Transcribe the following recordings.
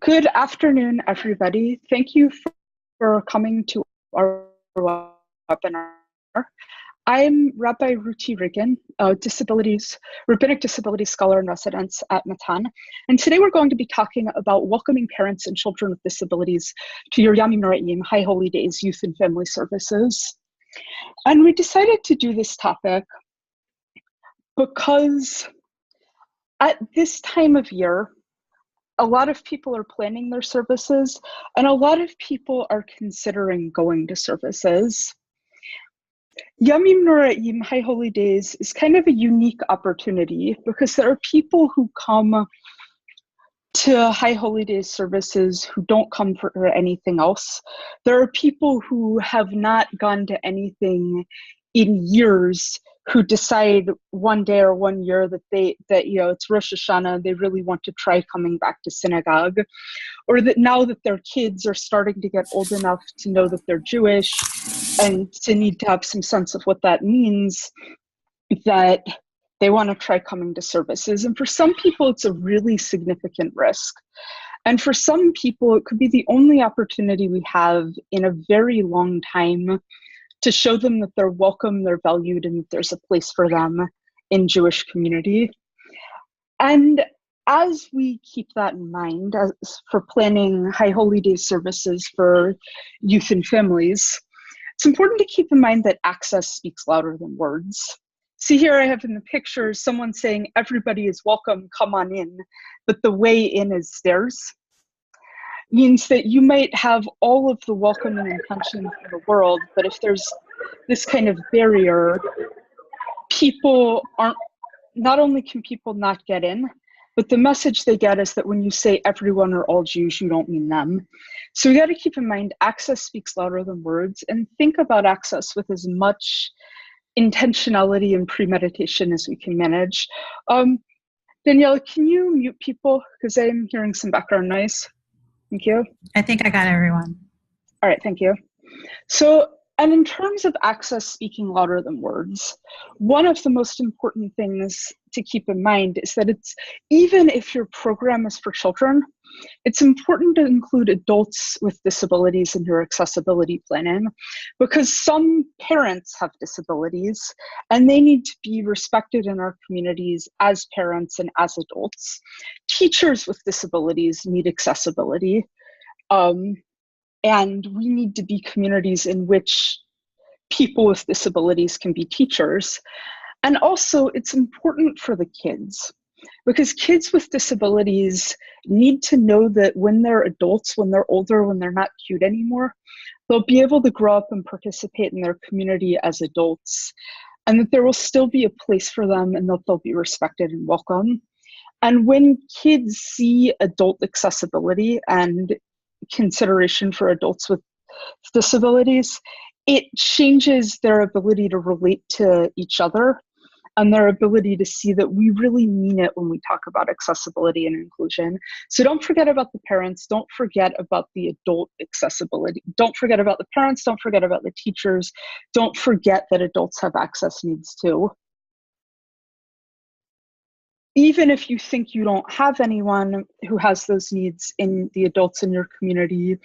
Good afternoon, everybody. Thank you for coming to our webinar. I'm Rabbi Ruti Regan, Rabbinic disabilities scholar in residence at Matan. And today we're going to be talking about welcoming parents and children with disabilities to your Yamim Noraim, High Holy Days Youth and Family Services. And we decided to do this topic because at this time of year, a lot of people are planning their services, and a lot of people are considering going to services. Yamim Noraim, High Holy Days, is kind of a unique opportunity because there are people who come to High Holy Days services who don't come for anything else. There are people who have not gone to anything in years who decide one day or 1 year that it's Rosh Hashanah, they really want to try coming back to synagogue, or that now that their kids are starting to get old enough to know that they're Jewish and to need to have some sense of what that means, that they want to try coming to services. And for some people, it's a really significant risk. And for some people, it could be the only opportunity we have in a very long time to show them that they're welcome, they're valued, and that there's a place for them in Jewish community. And as we keep that in mind, as for planning High Holy Days services for youth and families, it's important to keep in mind that access speaks louder than words. See, here I have in the picture someone saying, everybody is welcome, come on in, but the way in is stairs. Means that you might have all of the welcoming intentions in the world, but if there's this kind of barrier, not only can people not get in, but the message they get is that when you say everyone or all Jews, you don't mean them. So we got to keep in mind, access speaks louder than words, and think about access with as much intentionality and premeditation as we can manage. Danielle, can you mute people? Because I'm hearing some background noise. Thank you. I think I got everyone. All right, thank you. So, and in terms of access speaking louder than words, one of the most important things to keep in mind is that even if your program is for children, it's important to include adults with disabilities in your accessibility planning, because some parents have disabilities and they need to be respected in our communities as parents and as adults. Teachers with disabilities need accessibility, and we need to be communities in which people with disabilities can be teachers. And also, it's important for the kids, because kids with disabilities need to know that when they're adults, when they're older, when they're not cute anymore, they'll be able to grow up and participate in their community as adults, and that there will still be a place for them and that they'll be respected and welcome. And when kids see adult accessibility and consideration for adults with disabilities, it changes their ability to relate to each other and their ability to see that we really mean it when we talk about accessibility and inclusion. So don't forget about the parents, don't forget about the adult accessibility, don't forget about the parents, don't forget about the teachers, don't forget that adults have access needs too. Even if you think you don't have anyone who has those needs in the adults in your community,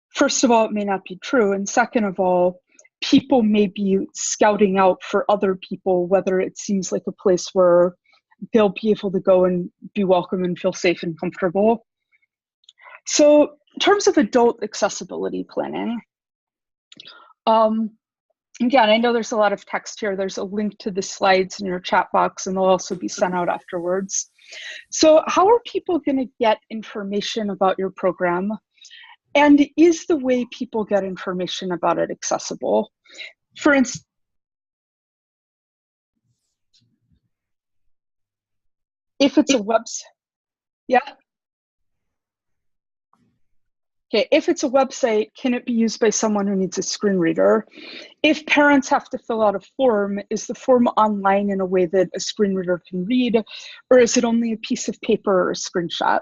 first of all, it may not be true. And second of all, people may be scouting out for other people, whether it seems like a place where they'll be able to go and be welcome and feel safe and comfortable. So in terms of adult accessibility planning, again, I know there's a lot of text here. There's a link to the slides in your chat box, and they'll also be sent out afterwards. So how are people going to get information about your program? And is the way people get information about it accessible? For instance, if it's a website, yeah? Okay, if it's a website, can it be used by someone who needs a screen reader? If parents have to fill out a form, is the form online in a way that a screen reader can read, or is it only a piece of paper or a screenshot?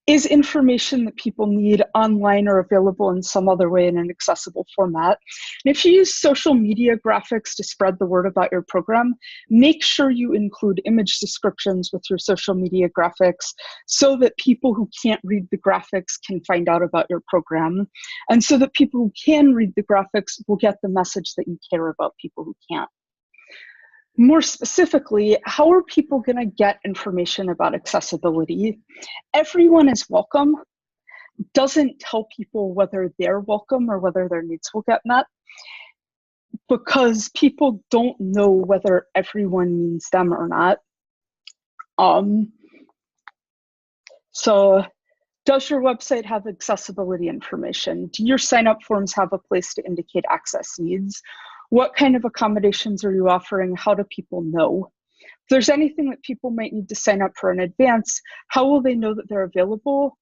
Is information that people need online or available in some other way in an accessible format? And if you use social media graphics to spread the word about your program, make sure you include image descriptions with your social media graphics so that people who can't read the graphics can find out about your program, and so that people who can read the graphics will get the message that you care about people who can't. More specifically, how are people going to get information about accessibility? Everyone is welcome doesn't tell people whether they're welcome or whether their needs will get met, because people don't know whether everyone means them or not. So does your website have accessibility information? Do your sign-up forms have a place to indicate access needs? What kind of accommodations are you offering? How do people know? If there's anything that people might need to sign up for in advance, how will they know that they're available?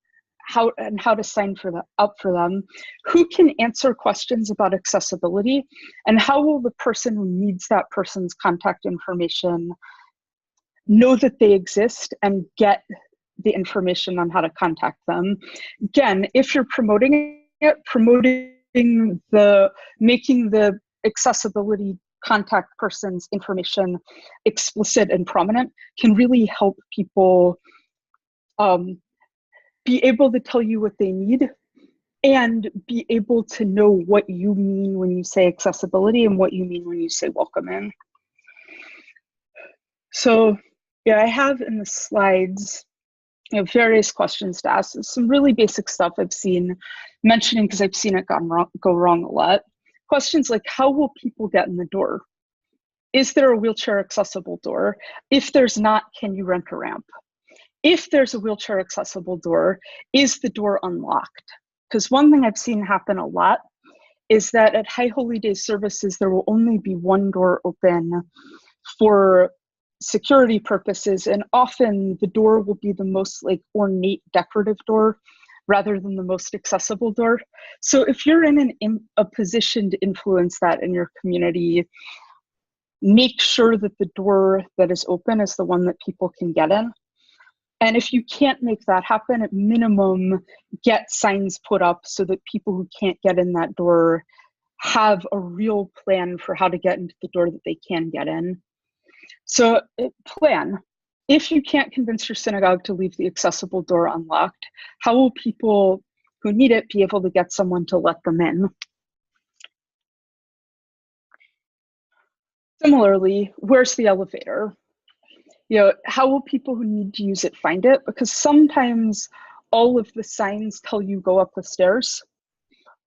How to sign up for them? Who can answer questions about accessibility? And how will the person who needs that person's contact information know that they exist and get the information on how to contact them? Again, if you're promoting it, making the accessibility contact person's information explicit and prominent can really help people be able to tell you what they need and be able to know what you mean when you say accessibility and what you mean when you say welcome in. So yeah, I have in the slides various questions to ask. Some really basic stuff I've seen mentioning because I've seen it go wrong a lot. Questions like, how will people get in the door? Is there a wheelchair accessible door? If there's not, can you rent a ramp? If there's a wheelchair accessible door, is the door unlocked? Because one thing I've seen happen a lot is that at High Holy Day services, there will only be one door open for security purposes, and often the door will be the most like ornate decorative door rather than the most accessible door. So if you're in a position to influence that in your community, make sure that the door that is open is the one that people can get in. And if you can't make that happen, at minimum, get signs put up so that people who can't get in that door have a real plan for how to get into the door that they can get in. So plan. If you can't convince your synagogue to leave the accessible door unlocked, how will people who need it be able to get someone to let them in? Similarly, where's the elevator? How will people who need to use it find it? Because sometimes all of the signs tell you go up the stairs.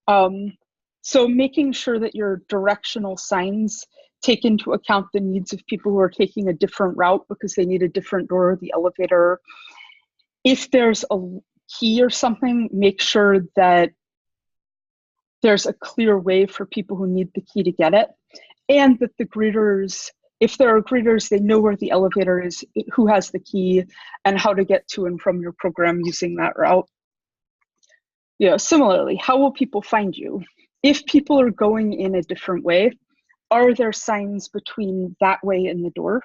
So making sure that your directional signs take into account the needs of people who are taking a different route because they need a different door or the elevator. If there's a key or something, make sure that there's a clear way for people who need the key to get it, and that the greeters, if there are greeters, they know where the elevator is, who has the key, and how to get to and from your program using that route. Similarly, how will people find you? If people are going in a different way, are there signs between that way and the door?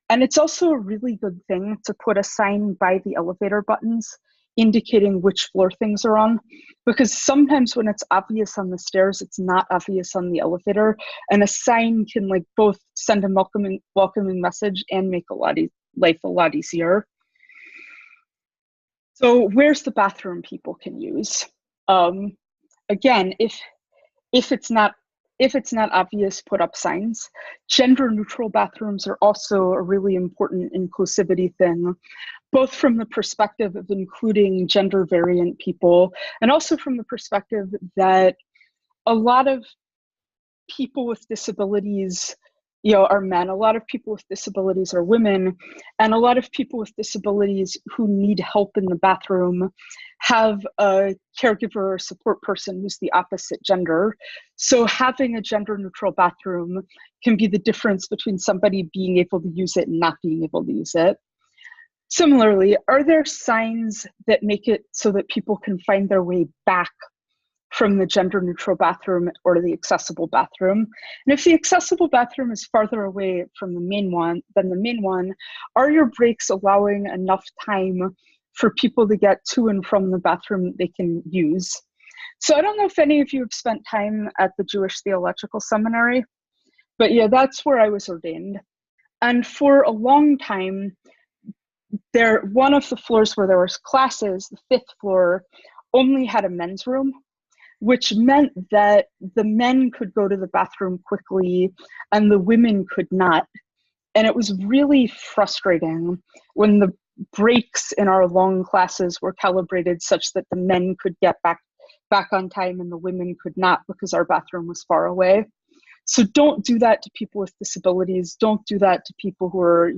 And it's also a really good thing to put a sign by the elevator buttons indicating which floor things are on, because sometimes when it's obvious on the stairs, it's not obvious on the elevator, and a sign can like both send a welcoming message and make life a lot easier. So where's the bathroom people can use? Again, if it's not obvious, put up signs. Gender neutral bathrooms are also a really important inclusivity thing, both from the perspective of including gender variant people, and also from the perspective that a lot of people with disabilities are men, a lot of people with disabilities are women, and a lot of people with disabilities who need help in the bathroom have a caregiver or support person who's the opposite gender. So having a gender neutral bathroom can be the difference between somebody being able to use it and not being able to use it. Similarly, are there signs that make it so that people can find their way back from the gender neutral bathroom or the accessible bathroom? And if the accessible bathroom is farther away from the main one, are your breaks allowing enough time for people to get to and from the bathroom that they can use. So I don't know if any of you have spent time at the Jewish Theological Seminary, but yeah, that's where I was ordained. And for a long time, one of the floors where there was classes, the fifth floor, only had a men's room, which meant that the men could go to the bathroom quickly and the women could not. And it was really frustrating when the breaks in our long classes were calibrated such that the men could get back on time and the women could not because our bathroom was far away. So don't do that to people with disabilities. Don't do that to people who are,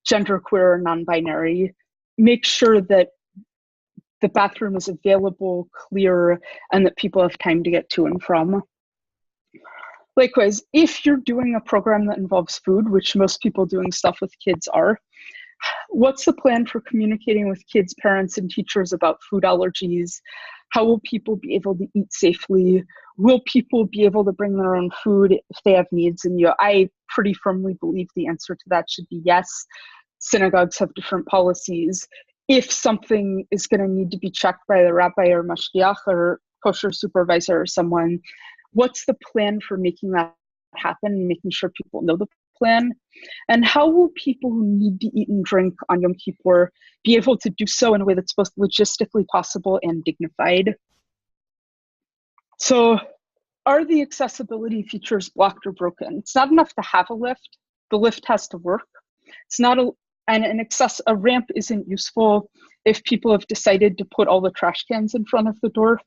genderqueer or non-binary. Make sure that the bathroom is available, clear, and that people have time to get to and from. Likewise, if you're doing a program that involves food, which most people doing stuff with kids are, what's the plan for communicating with kids, parents, and teachers about food allergies? How will people be able to eat safely? Will people be able to bring their own food if they have needs? And I pretty firmly believe the answer to that should be yes. Synagogues have different policies. If something is going to need to be checked by the rabbi or mashgiach or kosher supervisor or someone, what's the plan for making that happen and making sure people know the plan? And how will people who need to eat and drink on Yom Kippur be able to do so in a way that's both logistically possible and dignified? So are the accessibility features blocked or broken? It's not enough to have a lift. The lift has to work. It's not a ramp isn't useful if people have decided to put all the trash cans in front of the door.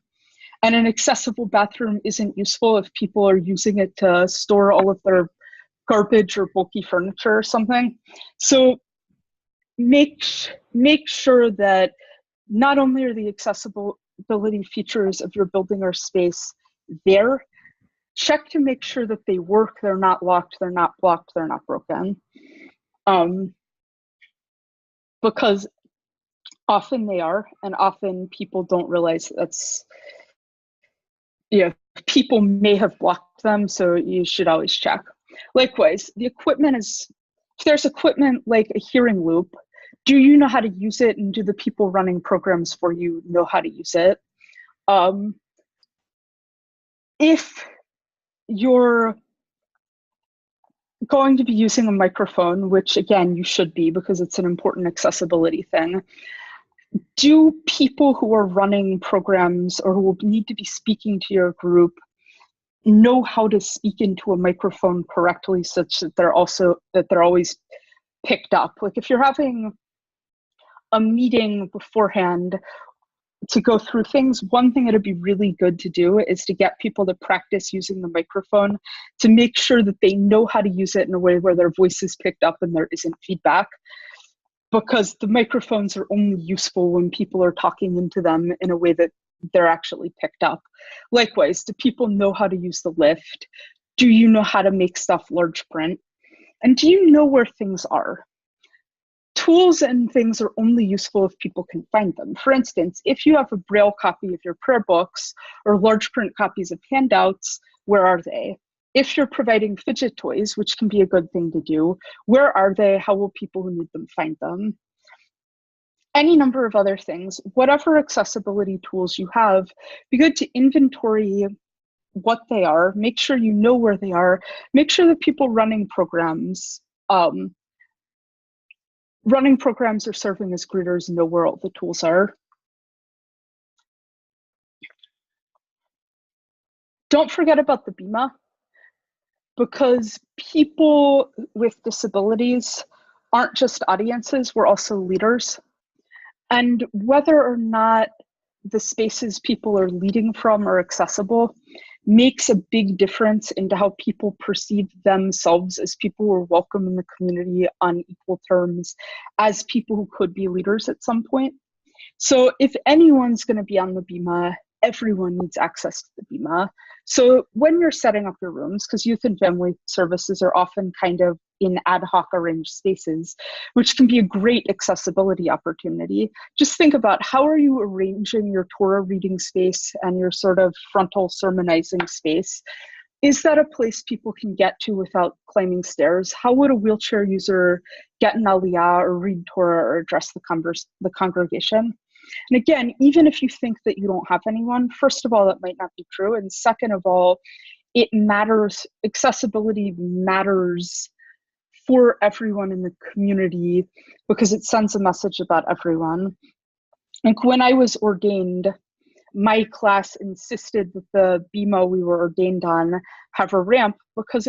And an accessible bathroom isn't useful if people are using it to store all of their garbage or bulky furniture or something. So make sure that not only are the accessibility features of your building or space there, check to make sure that they work, they're not locked, they're not blocked, they're not broken. Because often they are, and often people don't realize people may have blocked them, so you should always check. Likewise, the equipment if there's equipment like a hearing loop, do you know how to use it, and do the people running programs for you know how to use it? If you're going to be using a microphone, which again, you should be because it's an important accessibility thing, do people who are running programs or who will need to be speaking to your group know how to speak into a microphone correctly such that they're always picked up? Like if you're having a meeting beforehand to go through things, one thing that'd be really good to do is to get people to practice using the microphone to make sure that they know how to use it in a way where their voice is picked up and there isn't feedback. Because the microphones are only useful when people are talking into them in a way that they're actually picked up. Likewise, do people know how to use the lift? Do you know how to make stuff large print? And do you know where things are? Tools and things are only useful if people can find them. For instance, if you have a Braille copy of your prayer books or large print copies of handouts, where are they? If you're providing fidget toys, which can be a good thing to do, where are they? How will people who need them find them? Any number of other things, whatever accessibility tools you have, be good to inventory what they are, make sure you know where they are, make sure that people running programs or serving as greeters know where all the tools are. Don't forget about the bimah, because people with disabilities aren't just audiences, we're also leaders. And whether or not the spaces people are leading from are accessible makes a big difference into how people perceive themselves as people who are welcome in the community on equal terms as people who could be leaders at some point. So if anyone's going to be on the bimah, everyone needs access to the bimah. So when you're setting up your rooms, because youth and family services are often kind of in ad hoc arranged spaces, which can be a great accessibility opportunity, just think about how are you arranging your Torah reading space and your sort of frontal sermonizing space Is that a place people can get to without climbing stairs? How would a wheelchair user get an aliyah or read Torah or address the congregation? And again, even if you think that you don't have anyone, first of all, that might not be true. And second of all, it matters, accessibility matters for everyone in the community because it sends a message about everyone. Like when I was ordained, my class insisted that the bimah we were ordained on have a ramp because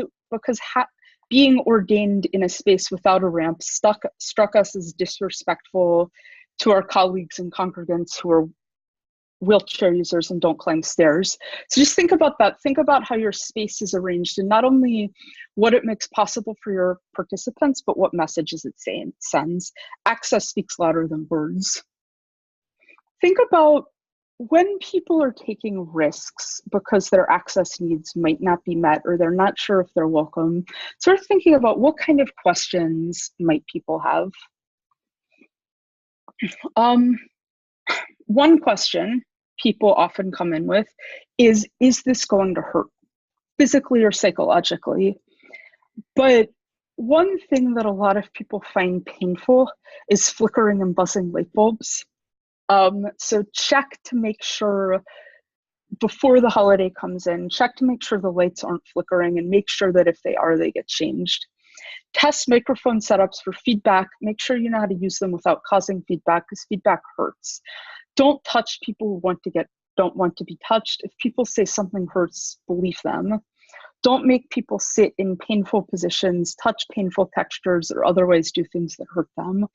being ordained in a space without a ramp struck us as disrespectful to our colleagues and congregants who are wheelchair users and don't climb stairs. So just think about that. Think about how your space is arranged and not only what it makes possible for your participants, but what messages it sends. Access speaks louder than words. Think about when people are taking risks because their access needs might not be met or they're not sure if they're welcome, start thinking about what kind of questions might people have. One question people often come in with is this going to hurt physically or psychologically? But one thing that a lot of people find painful is flickering and buzzing light bulbs. So check to make sure before the holiday comes in, check to make sure the lights aren't flickering and make sure that if they are, they get changed. Test microphone setups for feedback. Make sure you know how to use them without causing feedback because feedback hurts. Don't touch people who don't want to be touched. If people say something hurts, believe them. Don't make people sit in painful positions, touch painful textures, or otherwise do things that hurt them.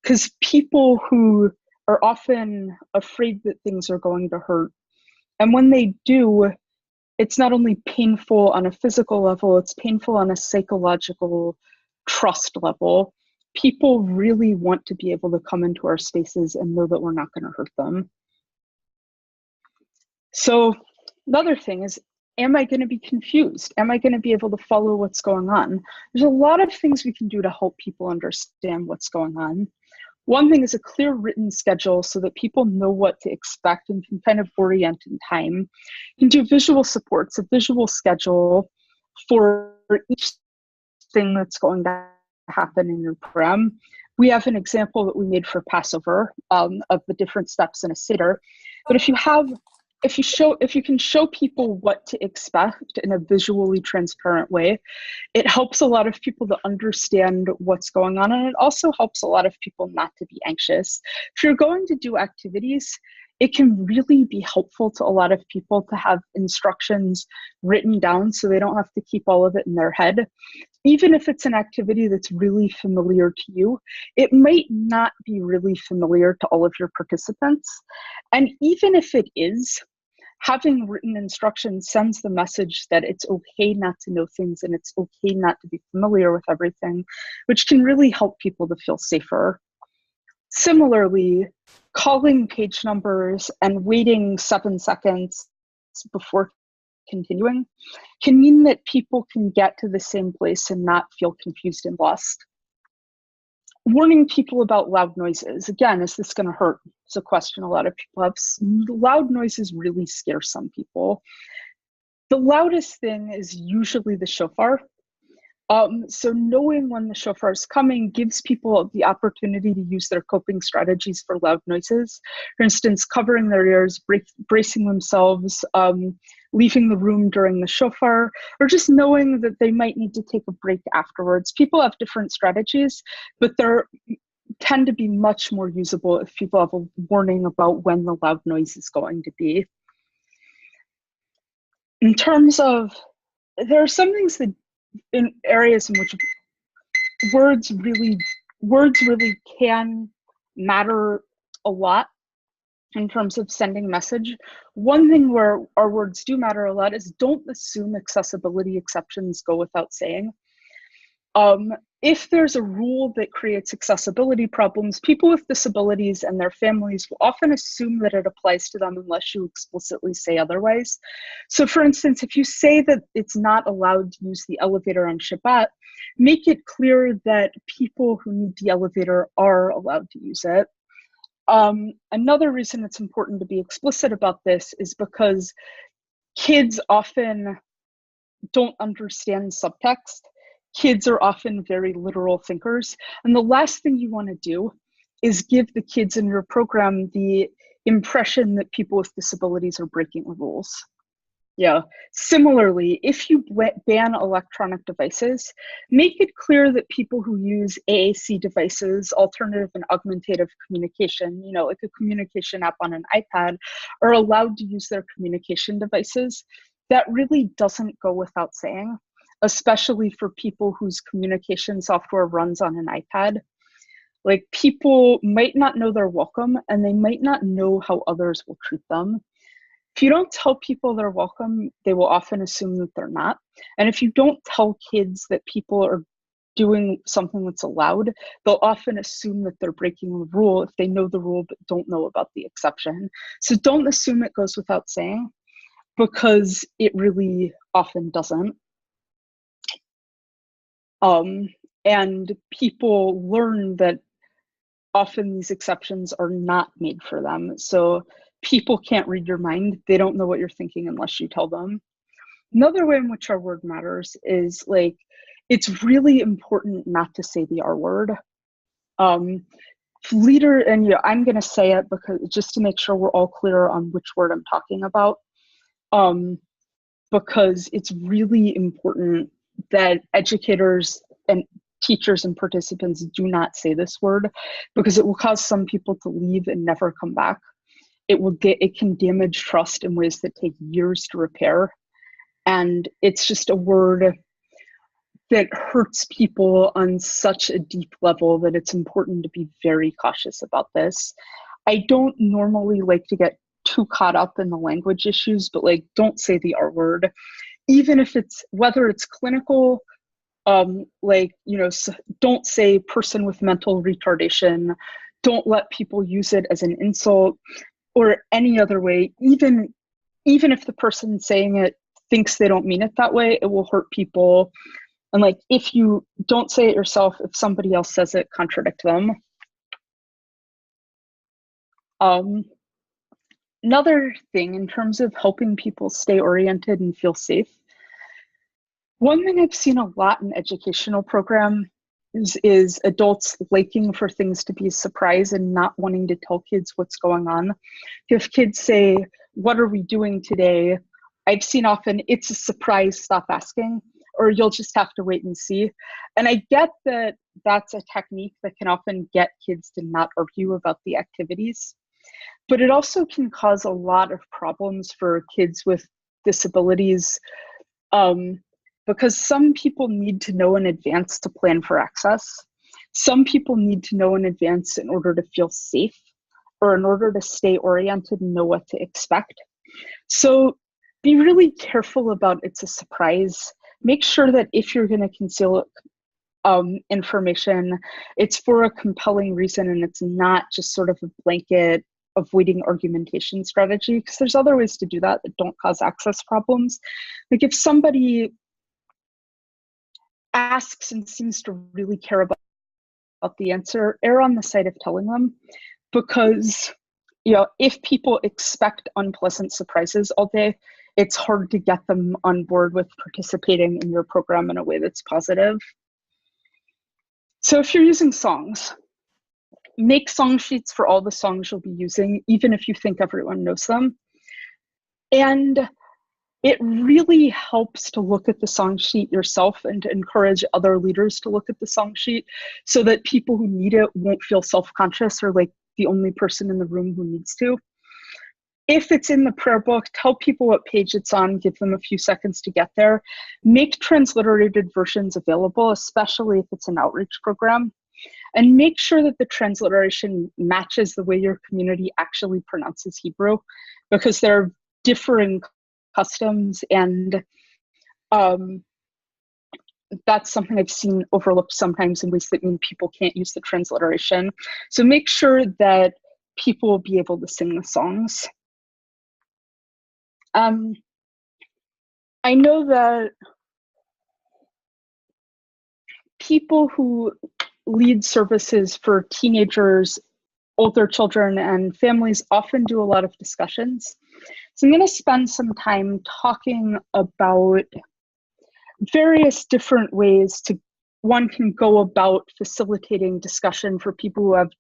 Because people who are often afraid that things are going to hurt, and when they do, it's not only painful on a physical level, it's painful on a psychological trust level. People really want to be able to come into our spaces and know that we're not going to hurt them. So another thing is, am I going to be confused? Am I going to be able to follow what's going on? There's a lot of things we can do to help people understand what's going on. One thing is a clear written schedule so that people know what to expect and can kind of orient in time. You can do visual supports, a visual schedule for each thing that's going to happen in your program. We have an example that we made for Passover of the different steps in a Seder. But if you can show people what to expect in a visually transparent way, it helps a lot of people to understand what's going on. And it also helps a lot of people not to be anxious. If you're going to do activities, it can really be helpful to a lot of people to have instructions written down so they don't have to keep all of it in their head. Even if it's an activity that's really familiar to you, it might not be really familiar to all of your participants. And even if it is, having written instructions sends the message that it's okay not to know things and it's okay not to be familiar with everything, which can really help people to feel safer. Similarly, calling page numbers and waiting 7 seconds before continuing can mean that people can get to the same place and not feel confused and lost. Warning people about loud noises. Again, is this going to hurt? It's a question a lot of people have. Loud noises really scare some people. The loudest thing is usually the shofar. So knowing when the shofar is coming gives people the opportunity to use their coping strategies for loud noises. For instance, covering their ears, bracing themselves, leaving the room during the shofar, or just knowing that they might need to take a break afterwards. People have different strategies, but they tend to be much more usable if people have a warning about when the loud noise is going to be. In terms of, there are some things that in areas in which words really can matter a lot in terms of sending message. One thing where our words do matter a lot is don't assume accessibility exceptions go without saying. If there's a rule that creates accessibility problems, people with disabilities and their families will often assume that it applies to them unless you explicitly say otherwise. So for instance, if you say that it's not allowed to use the elevator on Shabbat, make it clear that people who need the elevator are allowed to use it. Another reason it's important to be explicit about this is because kids often don't understand subtext. Kids are often very literal thinkers. And the last thing you want to do is give the kids in your program the impression that people with disabilities are breaking the rules. Yeah. Similarly, if you ban electronic devices, make it clear that people who use AAC devices, alternative and augmentative communication, like a communication app on an iPad, are allowed to use their communication devices. That really doesn't go without saying, especially for people whose communication software runs on an iPad. Like, people might not know they're welcome, and they might not know how others will treat them. If you don't tell people they're welcome, they will often assume that they're not. And if you don't tell kids that people are doing something that's allowed, they'll often assume that they're breaking the rule if they know the rule but don't know about the exception. So don't assume it goes without saying, because it really often doesn't. And people learn that often these exceptions are not made for them. So people can't read your mind. They don't know what you're thinking unless you tell them. Another way in which our word matters is, like, it's really important not to say the R word. Leader, and I'm going to say it because just to make sure we're all clear on which word I'm talking about, because it's really important that educators and teachers and participants do not say this word, because it will cause some people to leave and never come back. It can damage trust in ways that take years to repair. And it's just a word that hurts people on such a deep level that it's important to be very cautious about this. I don't normally like to get too caught up in the language issues, but don't say the R word, even if whether it's clinical, don't say person with mental retardation. Don't let people use it as an insult or any other way. Even if the person saying it thinks they don't mean it that way, it will hurt people. And if you don't say it yourself, if somebody else says it, contradict them. Another thing in terms of helping people stay oriented and feel safe, one thing I've seen a lot in educational programs is adults liking for things to be a surprise and not wanting to tell kids what's going on. If kids say, "What are we doing today?" I've seen often, "It's a surprise, stop asking," or "You'll just have to wait and see." And I get that that's a technique that can often get kids to not argue about the activities, but it also can cause a lot of problems for kids with disabilities, because some people need to know in advance to plan for access. Some people need to know in advance in order to feel safe, or in order to stay oriented and know what to expect. So be really careful about "it's a surprise." Make sure that if you're going to conceal information, it's for a compelling reason, and it's not just sort of a blanket avoiding argumentation strategy, because there's other ways to do that don't cause access problems. If somebody asks and seems to really care about the answer, err on the side of telling them, because if people expect unpleasant surprises all day, it's hard to get them on board with participating in your program in a way that's positive. So if you're using songs, make song sheets for all the songs you'll be using, even if you think everyone knows them. And it really helps to look at the song sheet yourself and to encourage other leaders to look at the song sheet, so that people who need it won't feel self-conscious or like the only person in the room who needs to. If it's in the prayer book, tell people what page it's on, give them a few seconds to get there. Make transliterated versions available, especially if it's an outreach program. And make sure that the transliteration matches the way your community actually pronounces Hebrew, because there are differing customs, and that's something I've seen overlooked sometimes in ways that mean people can't use the transliteration. So make sure that people will be able to sing the songs. I know that people who lead services for teenagers, older children, and families often do a lot of discussions. So I'm going to spend some time talking about various different ways one can go about facilitating discussion for people who have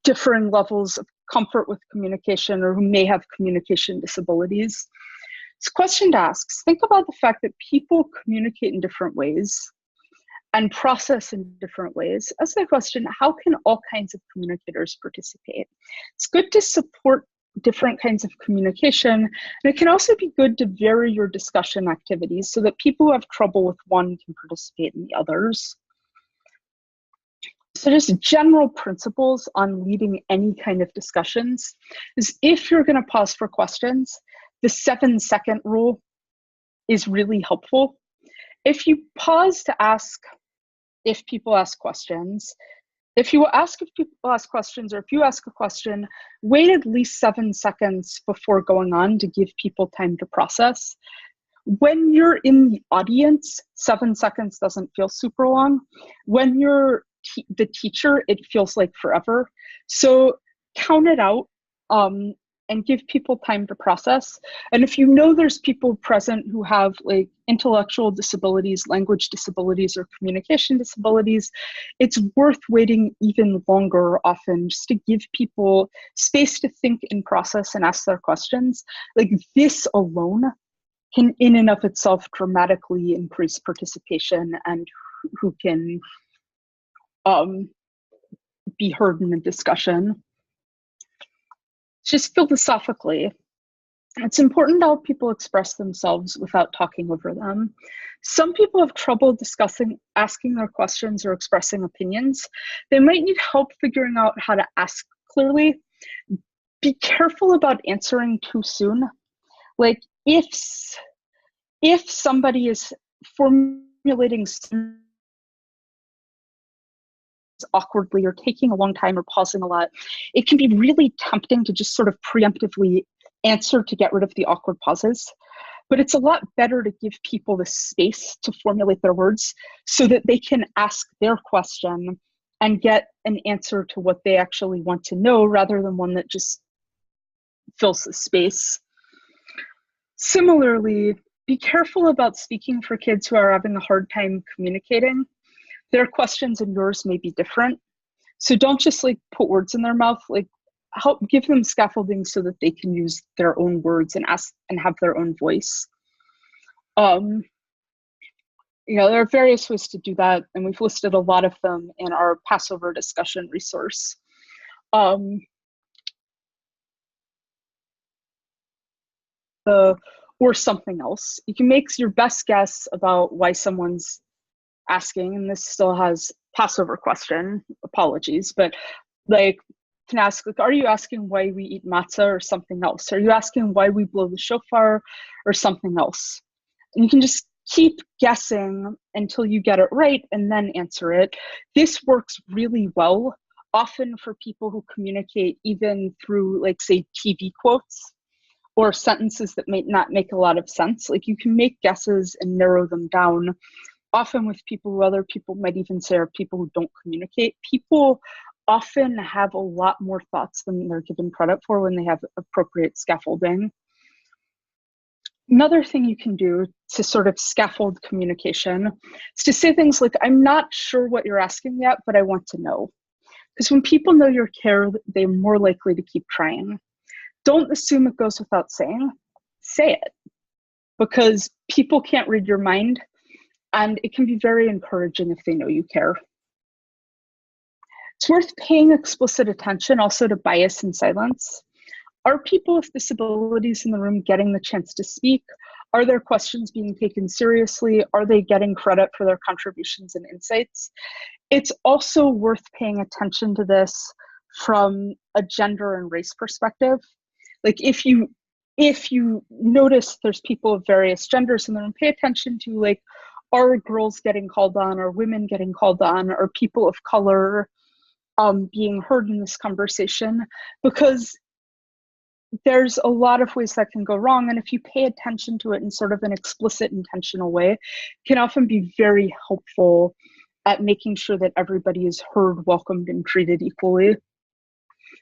differing levels of comfort with communication or who may have communication disabilities. This question to ask is, think about the fact that people communicate in different ways and process in different ways. Ask the question, how can all kinds of communicators participate? It's good to support different kinds of communication, and it can also be good to vary your discussion activities so that people who have trouble with one can participate in the others. So just general principles on leading any kind of discussions is, if you're going to pause for questions, the 7-second rule is really helpful. If you pause to ask if people ask questions, if you ask if people ask questions, or if you ask a question, wait at least 7 seconds before going on to give people time to process. When you're in the audience, 7 seconds doesn't feel super long. When you're the teacher, it feels like forever. So count it out and give people time to process. And if you know there's people present who have like intellectual disabilities, language disabilities, or communication disabilities, it's worth waiting even longer often just to give people space to think and process and ask their questions. Like, this alone can in and of itself dramatically increase participation and who can be heard in a discussion. Just philosophically, it's important to help people express themselves without talking over them. Some people have trouble asking their questions or expressing opinions. They might need help figuring out how to ask clearly. Be careful about answering too soon. Like, if somebody is formulating awkwardly or taking a long time or pausing a lot, it can be really tempting to just sort of preemptively answer to get rid of the awkward pauses. But it's a lot better to give people the space to formulate their words so that they can ask their question and get an answer to what they actually want to know, rather than one that just fills the space. Similarly, be careful about speaking for kids who are having a hard time communicating. Their questions and yours may be different. So don't just like put words in their mouth, like give them scaffolding so that they can use their own words and ask and have their own voice. There are various ways to do that, and we've listed a lot of them in our Passover discussion resource. Or something else. You can make your best guess about why someone's asking, and this still has Passover question, apologies, but like, can ask, like, are you asking why we eat matzah or something else? Are you asking why we blow the shofar or something else? And you can just keep guessing until you get it right and then answer it. This works really well, often for people who communicate even through, like, say, TV quotes or sentences that may not make a lot of sense. Like, you can make guesses and narrow them down, often with people who other people might even say are people who don't communicate. People often have a lot more thoughts than they're given credit for when they have appropriate scaffolding. Another thing you can do to sort of scaffold communication is to say things like, I'm not sure what you're asking yet, but I want to know. Because when people know your care, they're more likely to keep trying. Don't assume it goes without saying. Say it. Because people can't read your mind, and it can be very encouraging if they know you care. It's worth paying explicit attention also to bias and silence. Are people with disabilities in the room getting the chance to speak? Are their questions being taken seriously? Are they getting credit for their contributions and insights? It's also worth paying attention to this from a gender and race perspective. Like, if you notice there's people of various genders in the room, pay attention to, like, are girls getting called on? Are women getting called on? Are people of color being heard in this conversation? Because there's a lot of ways that can go wrong, and if you pay attention to it in sort of an explicit, intentional way, it can often be very helpful at making sure that everybody is heard, welcomed, and treated equally.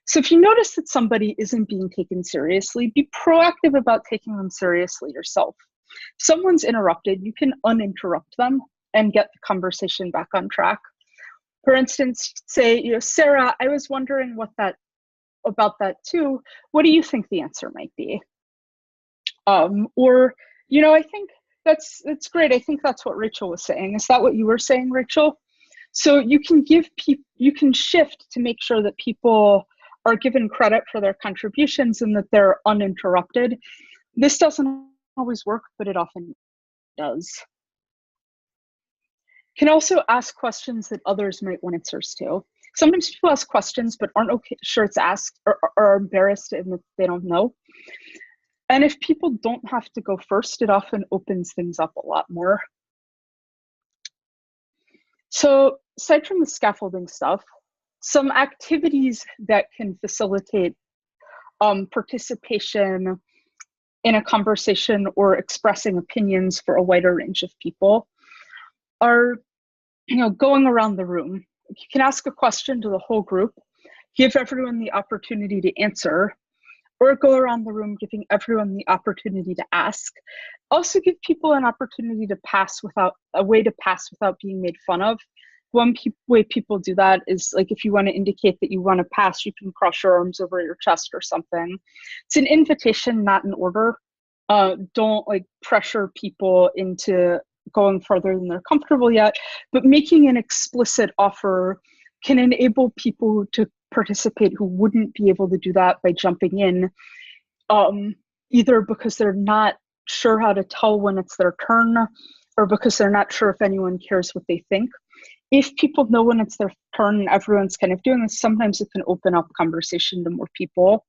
So if you notice that somebody isn't being taken seriously, be proactive about taking them seriously yourself. Someone's interrupted, you can uninterrupt them and get the conversation back on track. For instance, say, Sarah, I was wondering about that too. What do you think the answer might be? Or, I think that's great. I think that's what Rachel was saying. Is that what you were saying, Rachel? So you can you can shift to make sure that people are given credit for their contributions and that they're uninterrupted. This doesn't always work, but it often does. Can also ask questions that others might want answers to. Sometimes people ask questions but aren't sure it's asked, or are embarrassed and that they don't know. And if people don't have to go first, it often opens things up a lot more. So aside from the scaffolding stuff, some activities that can facilitate participation in a conversation or expressing opinions for a wider range of people are, going around the room. You can ask a question to the whole group, give everyone the opportunity to answer, or go around the room giving everyone the opportunity to ask. Also give people an opportunity to pass without being made fun of. One way people do that is, like, if you want to indicate that you want to pass, you can cross your arms over your chest or something. It's an invitation, not an order. Don't pressure people into going further than they're comfortable yet, but making an explicit offer can enable people to participate who wouldn't be able to do that by jumping in, either because they're not sure how to tell when it's their turn, or because they're not sure if anyone cares what they think. If people know when it's their turn and everyone's kind of doing this, sometimes it can open up conversation to more people.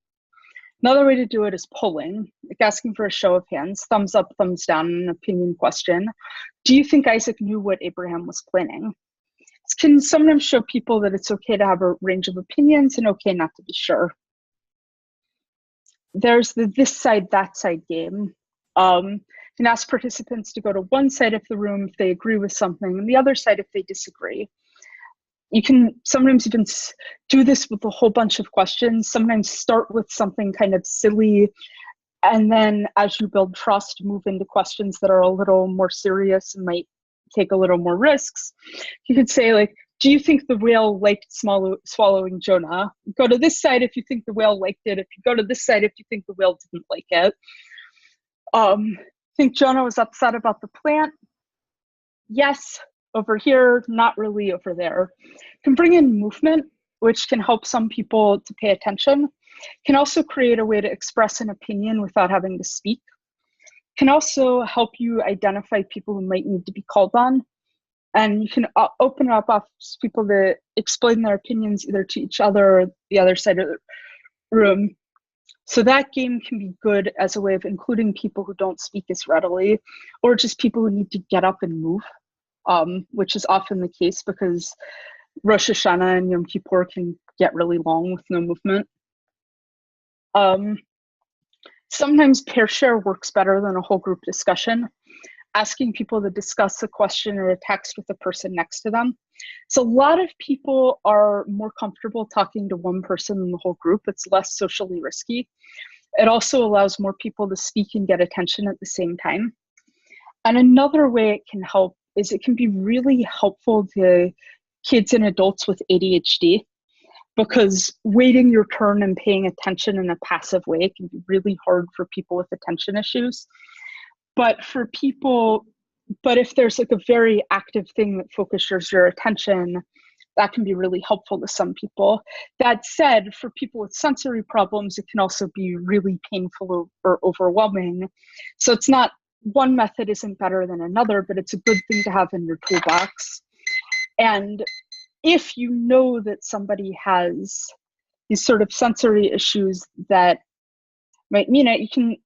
Another way to do it is polling, like asking for a show of hands, thumbs up, thumbs down, an opinion question. Do you think Isaac knew what Abraham was planning? It can sometimes show people that it's okay to have a range of opinions and okay not to be sure. There's the this side, that side game. You can ask participants to go to one side of the room if they agree with something, and the other side if they disagree. You can sometimes even do this with a whole bunch of questions. Sometimes start with something kind of silly, and then as you build trust, move into questions that are a little more serious and might take a little more risks. You could say, do you think the whale liked swallowing Jonah? Go to this side if you think the whale liked it. If you go to this side if you think the whale didn't like it. Think Jonah was upset about the plant? Yes, over here, not really over there. Can bring in movement, which can help some people to pay attention. Can also create a way to express an opinion without having to speak. Can also help you identify people who might need to be called on. And you can open up people to explain their opinions either to each other or the other side of the room. So that game can be good as a way of including people who don't speak as readily, or just people who need to get up and move, which is often the case because Rosh Hashanah and Yom Kippur can get really long with no movement. Sometimes pair share works better than a whole group discussion. Asking people to discuss a question or a text with the person next to them. So a lot of people are more comfortable talking to one person in the whole group. It's less socially risky. It also allows more people to speak and get attention at the same time. And another way it can help is it can be really helpful to kids and adults with ADHD, because waiting your turn and paying attention in a passive way can be really hard for people with attention issues. But if there's a very active thing that focuses your attention, that can be really helpful to some people. That said, for people with sensory problems, it can also be really painful or overwhelming. So it's not, one method isn't better than another, but it's a good thing to have in your toolbox. And if you know that somebody has these sort of sensory issues that might mean it, you can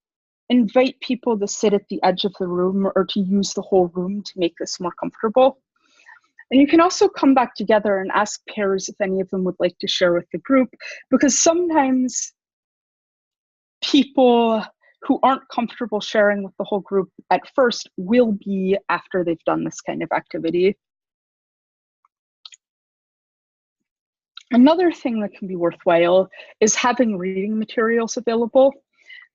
invite people to sit at the edge of the room or to use the whole room to make this more comfortable. And you can also come back together and ask pairs if any of them would like to share with the group, because sometimes people who aren't comfortable sharing with the whole group at first will be after they've done this kind of activity. Another thing that can be worthwhile is having reading materials available.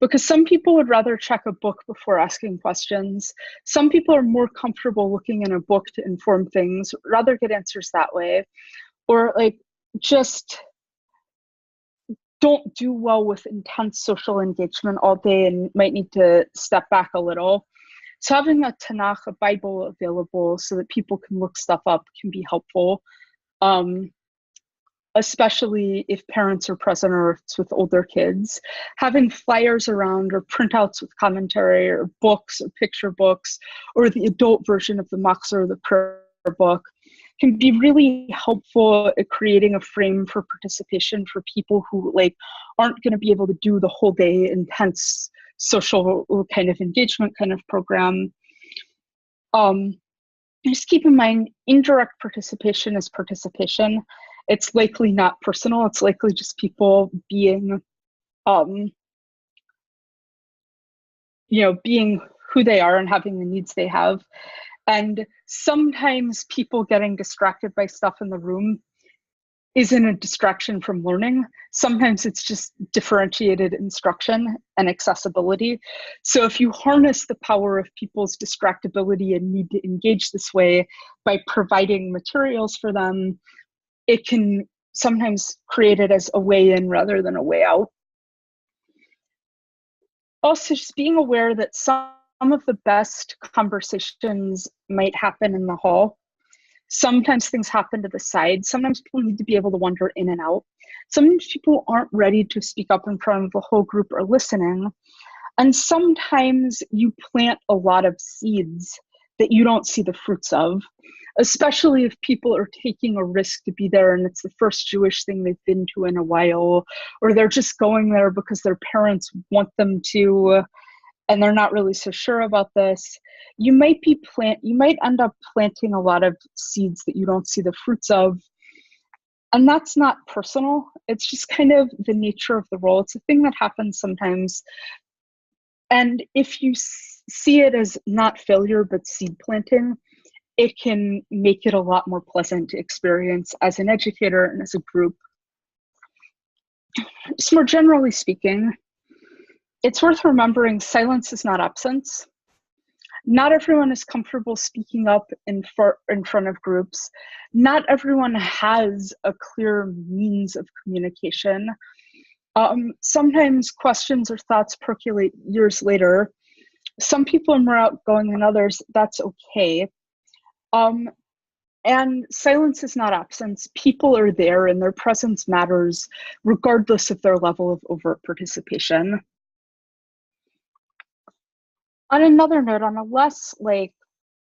because some people would rather check a book before asking questions. Some people are more comfortable looking in a book to inform things, rather get answers that way, or like just don't do well with intense social engagement all day and might need to step back a little. So having a Tanakh, a Bible available so that people can look stuff up can be helpful, especially if parents are present or if it's with older kids. Having flyers around or printouts with commentary or books or picture books or the adult version of the Machzor or the prayer book can be really helpful at creating a frame for participation for people who like aren't going to be able to do the whole day intense social kind of engagement kind of program. Just keep in mind, indirect participation is participation. It's likely not personal. It's likely just people being, being who they are and having the needs they have. And sometimes people getting distracted by stuff in the room isn't a distraction from learning. Sometimes it's just differentiated instruction and accessibility. So if you harness the power of people's distractibility and need to engage this way by providing materials for them, it can sometimes create it as a way in rather than a way out. Also, just being aware that some of the best conversations might happen in the hall. Sometimes things happen to the side. Sometimes people need to be able to wander in and out. Sometimes people aren't ready to speak up in front of the whole group or listening. And sometimes you plant a lot of seeds that you don't see the fruits of, especially if people are taking a risk to be there and it's the first Jewish thing they've been to in a while, or they're just going there because their parents want them to, and they're not really so sure about this. You might end up planting a lot of seeds that you don't see the fruits of. And that's not personal. It's just kind of the nature of the role. It's a thing that happens sometimes. And if you see it as not failure, but seed planting, it can make it a lot more pleasant to experience as an educator and as a group. Just more generally speaking, it's worth remembering silence is not absence. Not everyone is comfortable speaking up in front of groups. Not everyone has a clear means of communication. Sometimes questions or thoughts percolate years later. Some people are more outgoing than others. That's okay. And silence is not absence. People are there and their presence matters regardless of their level of overt participation. On another note, on a less like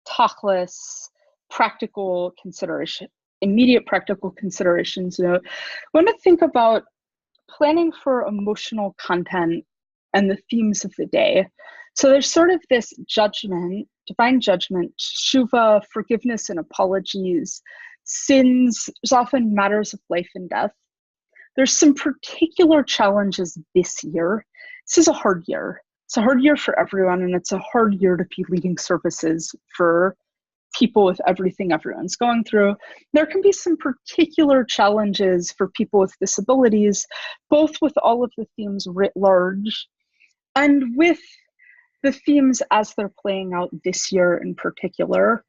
talkless, practical consideration, immediate practical considerations note, I want to think about planning for emotional content and the themes of the day. So there's sort of this judgment, divine judgment, tshuva, forgiveness and apologies, sins, there's often matters of life and death. There's some particular challenges this year. This is a hard year. It's a hard year for everyone, and it's a hard year to be leading services for people with everything everyone's going through. There can be some particular challenges for people with disabilities, both with all of the themes writ large and with the themes as they're playing out this year in particular.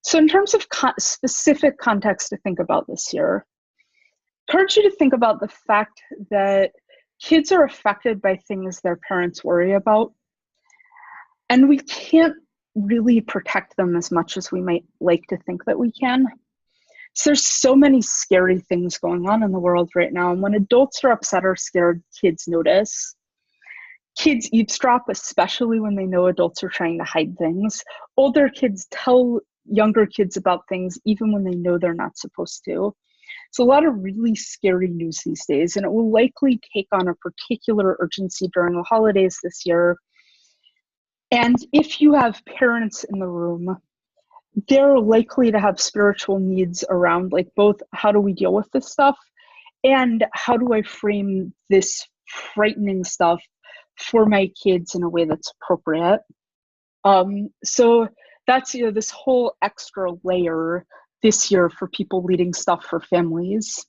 So in terms of specific context to think about this year, I encourage you to think about the fact that kids are affected by things their parents worry about, and we can't really protect them as much as we might like to think that we can. So there's so many scary things going on in the world right now, and when adults are upset or scared, kids notice. Kids eavesdrop, especially when they know adults are trying to hide things. Older kids tell younger kids about things even when they know they're not supposed to. It's a lot of really scary news these days, and it will likely take on a particular urgency during the holidays this year. And if you have parents in the room, they're likely to have spiritual needs around like both how do we deal with this stuff and how do I frame this frightening stuff for my kids in a way that's appropriate. So that's this whole extra layer this year for people leading stuff for families.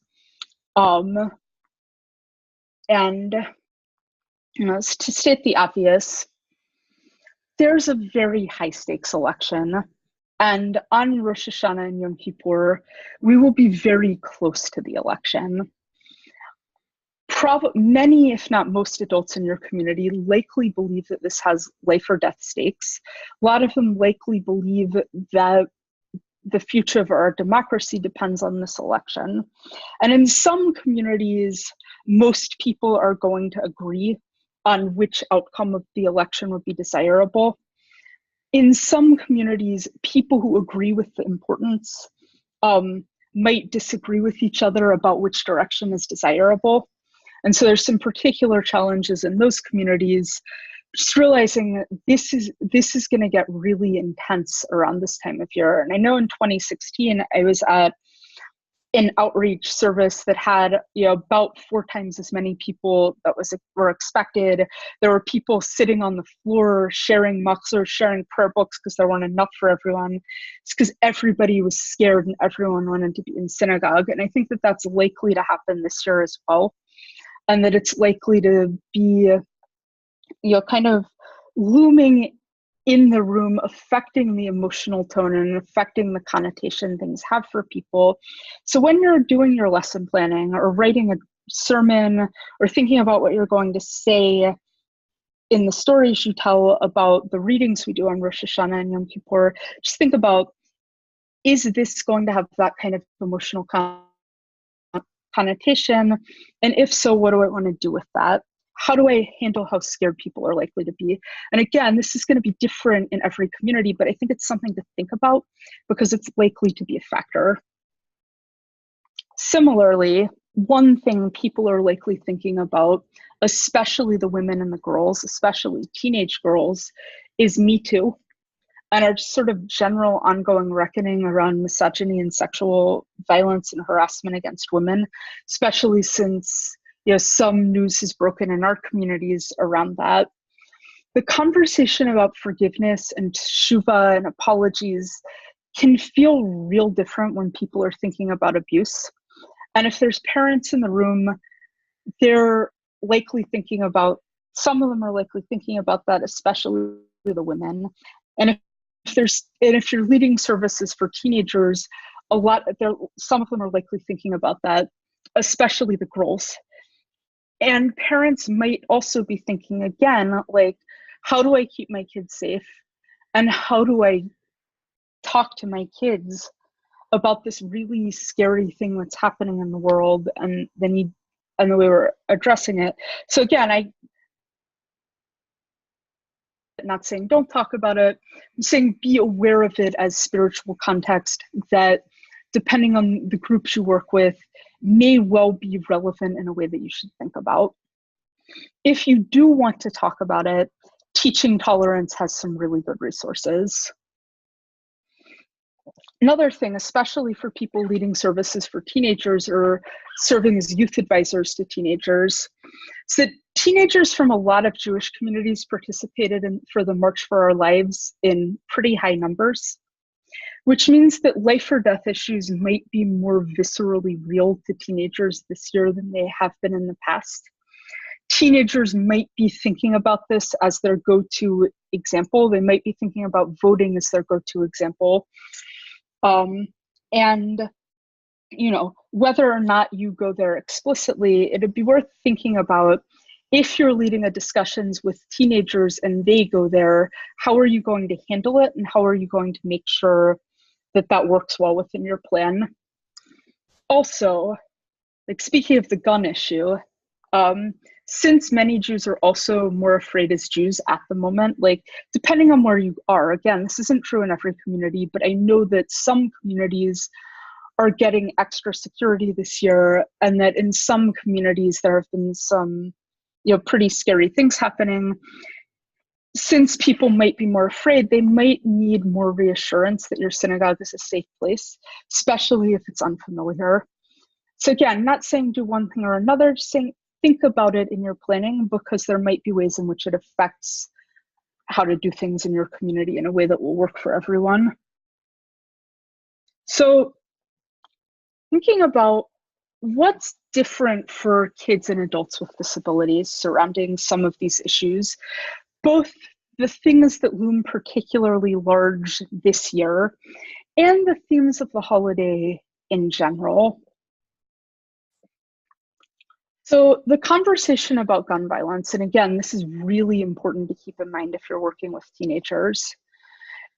And To state the obvious, there's a very high stakes election. And on Rosh Hashanah and Yom Kippur, we will be very close to the election. Many, if not most adults in your community likely believe that this has life or death stakes. A lot of them likely believe that the future of our democracy depends on this election. And in some communities, most people are going to agree on which outcome of the election would be desirable. In some communities, people who agree with the importance might disagree with each other about which direction is desirable. And so there's some particular challenges in those communities. Just realizing that this is going to get really intense around this time of year. And I know in 2016, I was at an outreach service that had about 4 times as many people that were expected. There were people sitting on the floor sharing machzor, sharing prayer books because there weren't enough for everyone. It's because everybody was scared and everyone wanted to be in synagogue. And I think that that's likely to happen this year as well. And that it's likely to be, kind of looming in the room, affecting the emotional tone and affecting the connotation things have for people. So when you're doing your lesson planning or writing a sermon or thinking about what you're going to say in the stories you tell about the readings we do on Rosh Hashanah and Yom Kippur, just think about, is this going to have that kind of emotional connotation? And if so, what do I want to do with that? How do I handle how scared people are likely to be? And again, this is going to be different in every community, but I think it's something to think about because it's likely to be a factor. Similarly, one thing people are likely thinking about, especially the women and the girls, especially teenage girls, is Me Too, and our sort of general ongoing reckoning around misogyny and sexual violence and harassment against women, especially since some news has broken in our communities around that. The conversation about forgiveness and teshuva and apologies can feel real different when people are thinking about abuse. And if there's parents in the room, they're likely thinking about, some of them are likely thinking about that, especially the women. And if you're leading services for teenagers, some of them are likely thinking about that, especially the girls. And parents might also be thinking again, like, how do I keep my kids safe? And how do I talk to my kids about this really scary thing that's happening in the world and the need and the way we're addressing it? So again, I'm not saying don't talk about it. I'm saying be aware of it as spiritual context that, depending on the groups you work with, may well be relevant in a way that you should think about. If you do want to talk about it, Teaching Tolerance has some really good resources. Another thing, especially for people leading services for teenagers or serving as youth advisors to teenagers, is that teenagers from a lot of Jewish communities participated for the March for Our Lives in pretty high numbers, which means that life or death issues might be more viscerally real to teenagers this year than they have been in the past. Teenagers might be thinking about this as their go-to example. They might be thinking about voting as their go-to example. And whether or not you go there explicitly, it'd be worth thinking about, if you're leading a discussions with teenagers and they go there, how are you going to handle it? And how are you going to make sure that that works well within your plan? Also, like, speaking of the gun issue, since many Jews are also more afraid as Jews at the moment, like, depending on where you are, again, this isn't true in every community, but I know that some communities are getting extra security this year, and that in some communities there have been some, pretty scary things happening. Since people might be more afraid, they might need more reassurance that your synagogue is a safe place, especially if it's unfamiliar. So again, not saying do one thing or another, just saying think about it in your planning, because there might be ways in which it affects how to do things in your community in a way that will work for everyone. So thinking about what's different for kids and adults with disabilities surrounding some of these issues, both the things that loom particularly large this year and the themes of the holiday in general. So the conversation about gun violence, and again, this is really important to keep in mind if you're working with teenagers,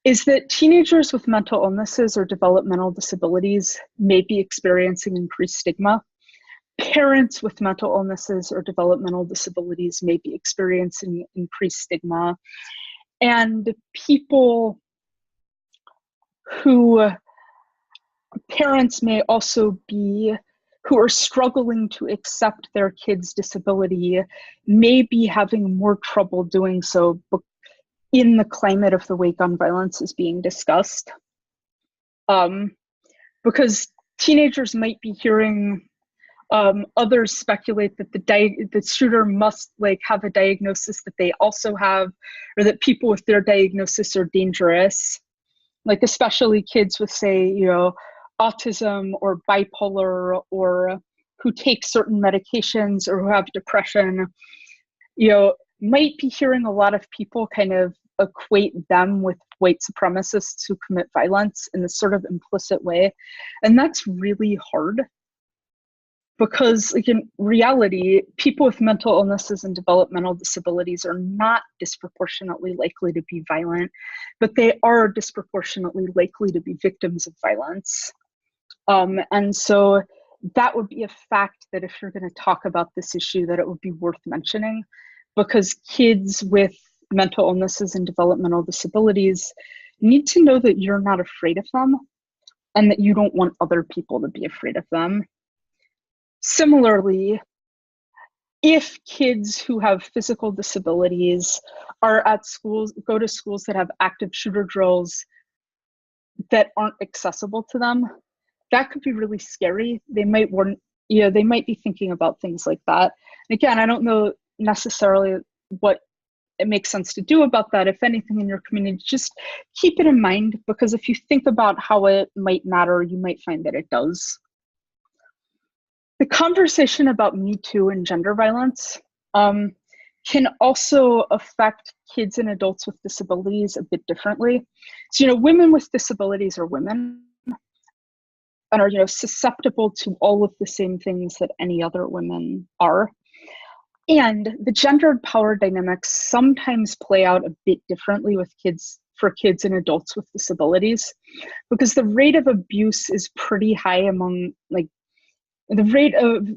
is that teenagers with mental illnesses or developmental disabilities may be experiencing increased stigma. Parents with mental illnesses or developmental disabilities may be experiencing increased stigma. And people who, parents may also be, who are struggling to accept their kids' disability, may be having more trouble doing so in the climate of the way gun violence is being discussed. Because teenagers might be hearing others speculate that the shooter must have a diagnosis that they also have, or that people with their diagnosis are dangerous, especially kids with, say, autism or bipolar, or who take certain medications or who have depression, might be hearing a lot of people kind of equate them with white supremacists who commit violence in this sort of implicit way. And that's really hard, because in reality, people with mental illnesses and developmental disabilities are not disproportionately likely to be violent, but they are disproportionately likely to be victims of violence. And so that would be a fact that if you're going to talk about this issue, that it would be worth mentioning, because kids with mental illnesses and developmental disabilities need to know that you're not afraid of them and that you don't want other people to be afraid of them. Similarly, if kids who have physical disabilities are at schools, go to schools that have active shooter drills that aren't accessible to them, that could be really scary. They might be thinking about things like that. Again, I don't know necessarily what it makes sense to do about that. If anything in your community, just keep it in mind, because if you think about how it might matter, you might find that it does. The conversation about Me Too and gender violence can also affect kids and adults with disabilities a bit differently. So, women with disabilities are women and are, susceptible to all of the same things that any other women are. And the gendered power dynamics sometimes play out a bit differently for kids and adults with disabilities, because the rate of abuse is pretty high among, the rate of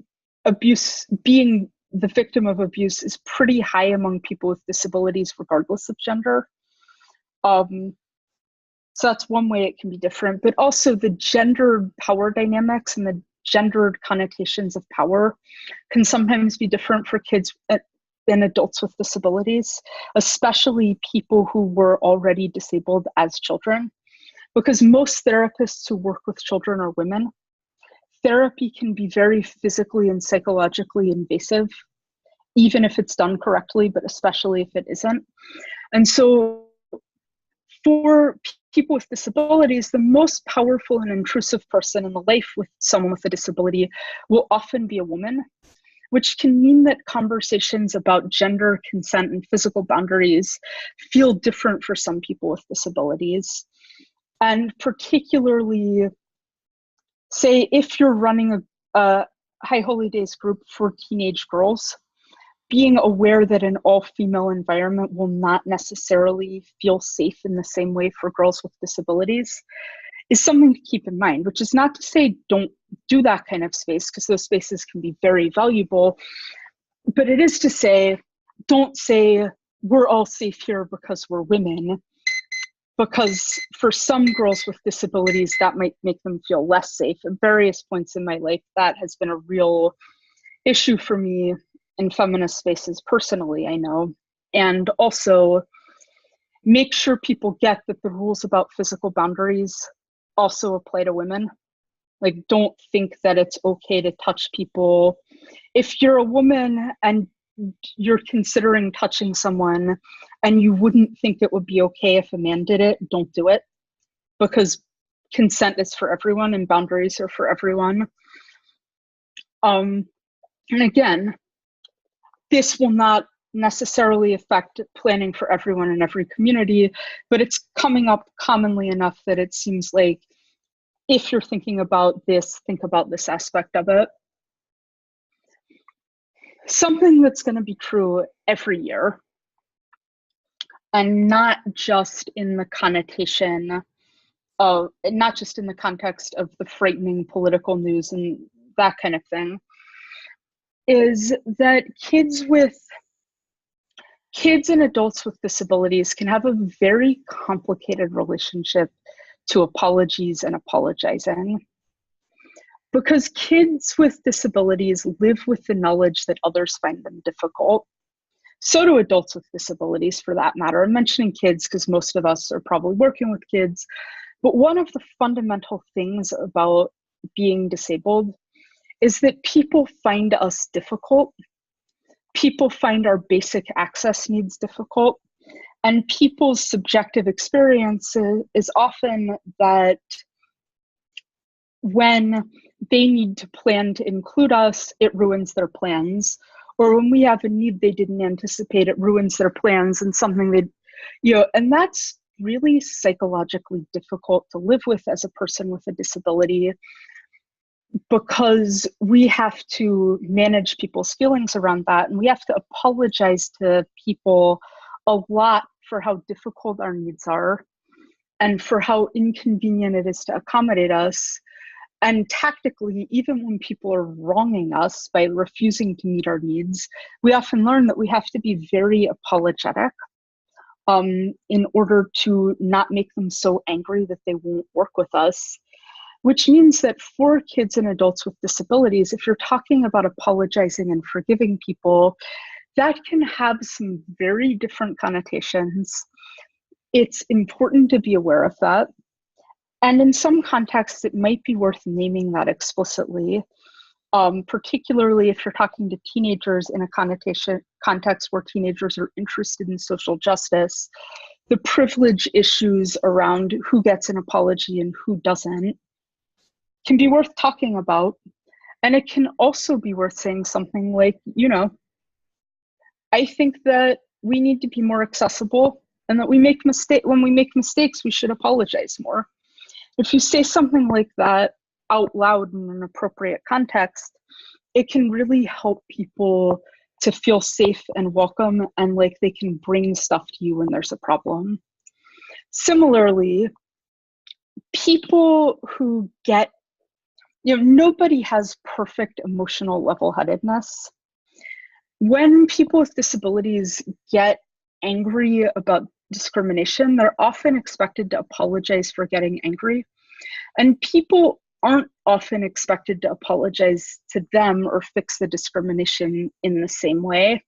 abuse, being the victim of abuse, is pretty high among people with disabilities, regardless of gender. So that's one way it can be different, but also the gendered power dynamics and the gendered connotations of power can sometimes be different for kids and adults with disabilities, especially people who were already disabled as children, because most therapists who work with children are women. Therapy can be very physically and psychologically invasive, even if it's done correctly, but especially if it isn't. And so for people with disabilities, the most powerful and intrusive person in the life with someone with a disability will often be a woman, which can mean that conversations about gender, consent, and physical boundaries feel different for some people with disabilities. And particularly, say, if you're running a High Holy Days group for teenage girls, being aware that an all-female environment will not necessarily feel safe in the same way for girls with disabilities is something to keep in mind, which is not to say don't do that kind of space, because those spaces can be very valuable, but it is to say, don't say we're all safe here because we're women, because for some girls with disabilities, that might make them feel less safe. At various points in my life, that has been a real issue for me in feminist spaces personally, I know. And also make sure people get that the rules about physical boundaries also apply to women. Don't think that it's okay to touch people. If you're a woman and you're considering touching someone and you wouldn't think it would be okay if a man did it, don't do it, because consent is for everyone and boundaries are for everyone. And again, this will not necessarily affect planning for everyone in every community, but it's coming up commonly enough that it seems like if you're thinking about this, think about this aspect of it. Something that's going to be true every year, and not just in the connotation of, not just in the context of the frightening political news and that kind of thing, is that kids and adults with disabilities can have a very complicated relationship to apologies and apologizing. Because kids with disabilities live with the knowledge that others find them difficult. So do adults with disabilities, for that matter. I'm mentioning kids because most of us are probably working with kids. But one of the fundamental things about being disabled is that people find us difficult. People find our basic access needs difficult. And people's subjective experience is often that when they need to plan to include us, it ruins their plans. Or when we have a need they didn't anticipate, it ruins their plans and something they, and that's really psychologically difficult to live with as a person with a disability, because we have to manage people's feelings around that. And we have to apologize to people a lot for how difficult our needs are and for how inconvenient it is to accommodate us. And tactically, even when people are wronging us by refusing to meet our needs, we often learn that we have to be very apologetic in order to not make them so angry that they won't work with us. Which means that for kids and adults with disabilities, if you're talking about apologizing and forgiving people, that can have some very different connotations. It's important to be aware of that. And in some contexts, it might be worth naming that explicitly, particularly if you're talking to teenagers in a context where teenagers are interested in social justice. The privilege issues around who gets an apology and who doesn't can be worth talking about. And it can also be worth saying something like, I think that we need to be more accessible and that when we make mistakes, we should apologize more. If you say something like that out loud in an appropriate context, it can really help people to feel safe and welcome and like they can bring stuff to you when there's a problem. Similarly, people who get, nobody has perfect emotional level-headedness. When people with disabilities get angry about discrimination, they're often expected to apologize for getting angry. And people aren't often expected to apologize to them or fix the discrimination in the same way.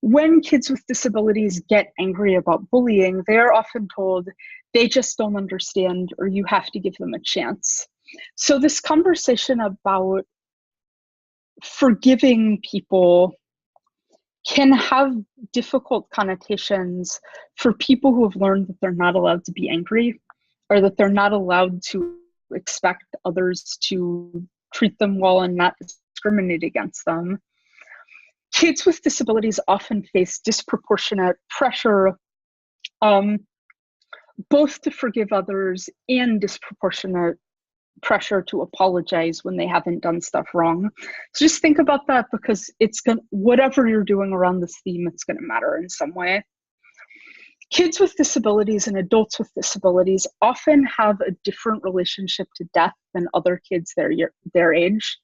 When kids with disabilities get angry about bullying, they're often told they just don't understand or you have to give them a chance. So this conversation about forgiving people can have difficult connotations for people who have learned that they're not allowed to be angry or that they're not allowed to expect others to treat them well and not discriminate against them. Kids with disabilities often face disproportionate pressure, both to forgive others and disproportionate pressure to apologize when they haven't done stuff wrong. So just think about that, because whatever you're doing around this theme, it's going to matter in some way. Kids with disabilities and adults with disabilities often have a different relationship to death than other kids their age.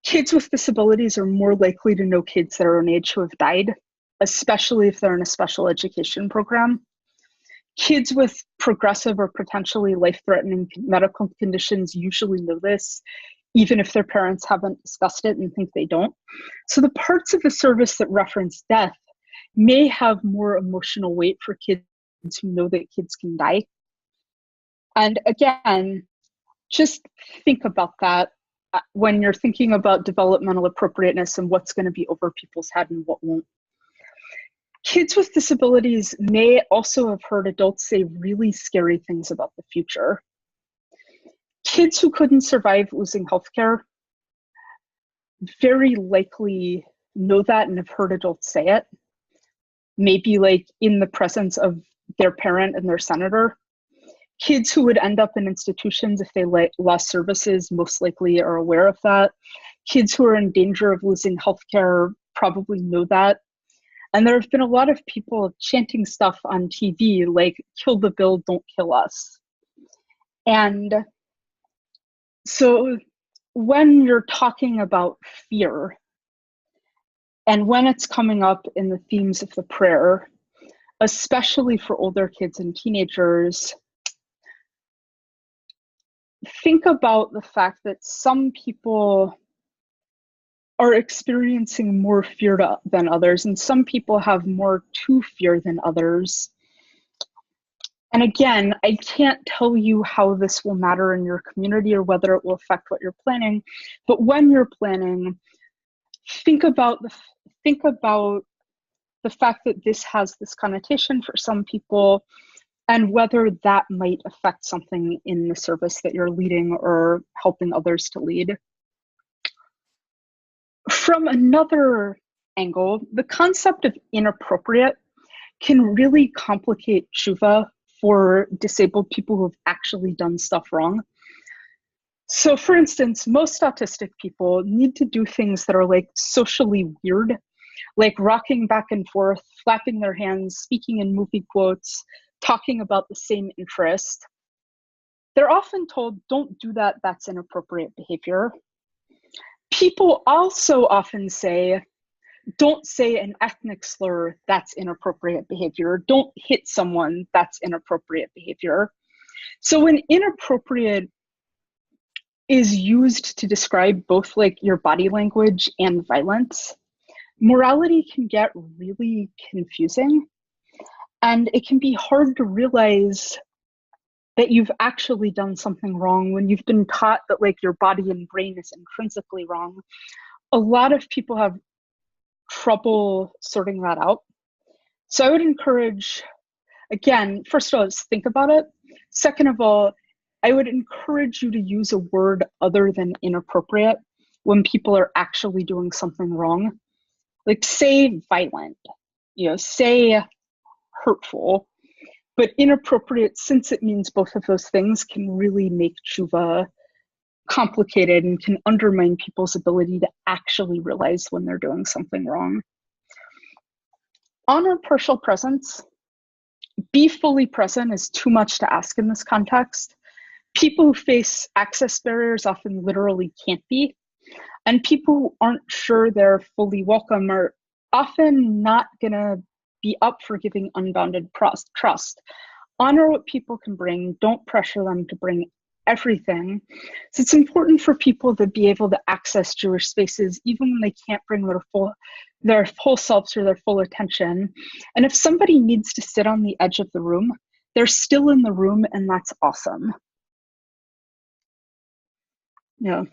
Kids with disabilities are more likely to know kids their own age who have died, especially if they're in a special education program. Kids with progressive or potentially life-threatening medical conditions usually know this, even if their parents haven't discussed it and think they don't. So the parts of the service that reference death may have more emotional weight for kids who know that kids can die. And again, just think about that when you're thinking about developmental appropriateness and what's going to be over people's head and what won't. Kids with disabilities may also have heard adults say really scary things about the future. Kids who couldn't survive losing healthcare very likely know that and have heard adults say it, maybe like in the presence of their parent and their senator. Kids who would end up in institutions if they lost services most likely are aware of that. Kids who are in danger of losing healthcare probably know that. And there have been a lot of people chanting stuff on TV like, kill the bill, don't kill us. And so when you're talking about fear, and when it's coming up in the themes of the prayer, especially for older kids and teenagers, think about the fact that some people are experiencing more fear than others, and some people have more to fear than others. And again, I can't tell you how this will matter in your community or whether it will affect what you're planning, but when you're planning, think about the fact that this has this connotation for some people and whether that might affect something in the service that you're leading or helping others to lead. From another angle, the concept of inappropriate can really complicate tshuva for disabled people who have actually done stuff wrong. So for instance, most autistic people need to do things that are like socially weird, like rocking back and forth, flapping their hands, speaking in movie quotes, talking about the same interest. They're often told, don't do that, that's inappropriate behavior. People also often say, don't say an ethnic slur, that's inappropriate behavior. Don't hit someone, that's inappropriate behavior. So when inappropriate is used to describe both like your body language and violence, morality can get really confusing. And it can be hard to realize that you've actually done something wrong when you've been taught that like your body and brain is intrinsically wrong. A lot of people have trouble sorting that out. So I would encourage, again, first of all, just think about it. Second of all, I would encourage you to use a word other than inappropriate when people are actually doing something wrong. Like say violent, say hurtful, but inappropriate, since it means both of those things, can really make tshuva complicated and can undermine people's ability to actually realize when they're doing something wrong. Honor partial presence. Be fully present is too much to ask in this context. People who face access barriers often literally can't be, and people who aren't sure they're fully welcome are often not gonna be up for giving unbounded trust. Honor what people can bring, don't pressure them to bring everything. So it's important for people to be able to access Jewish spaces even when they can't bring their whole selves or their full attention. And if somebody needs to sit on the edge of the room, they're still in the room, and that's awesome. Yeah.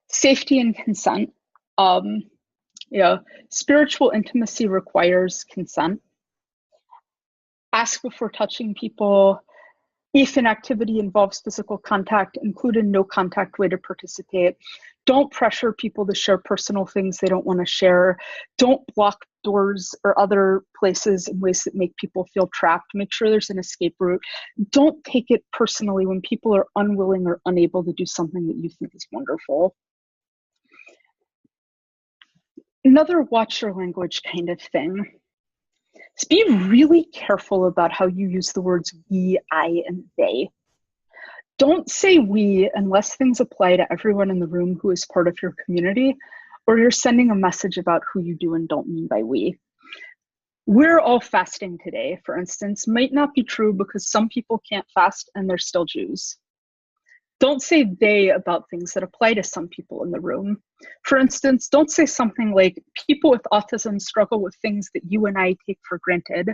Safety and consent. Spiritual intimacy requires consent. Ask before touching people. If an activity involves physical contact, include a no contact way to participate. Don't pressure people to share personal things they don't want to share. Don't block doors or other places in ways that make people feel trapped. Make sure there's an escape route. Don't take it personally when people are unwilling or unable to do something that you think is wonderful. Another watch your language kind of thing. So be really careful about how you use the words we, I, and they. Don't say we unless things apply to everyone in the room who is part of your community, or you're sending a message about who you do and don't mean by we. We're all fasting today, for instance, might not be true because some people can't fast and they're still Jews. Don't say they about things that apply to some people in the room. For instance, don't say something like, people with autism struggle with things that you and I take for granted.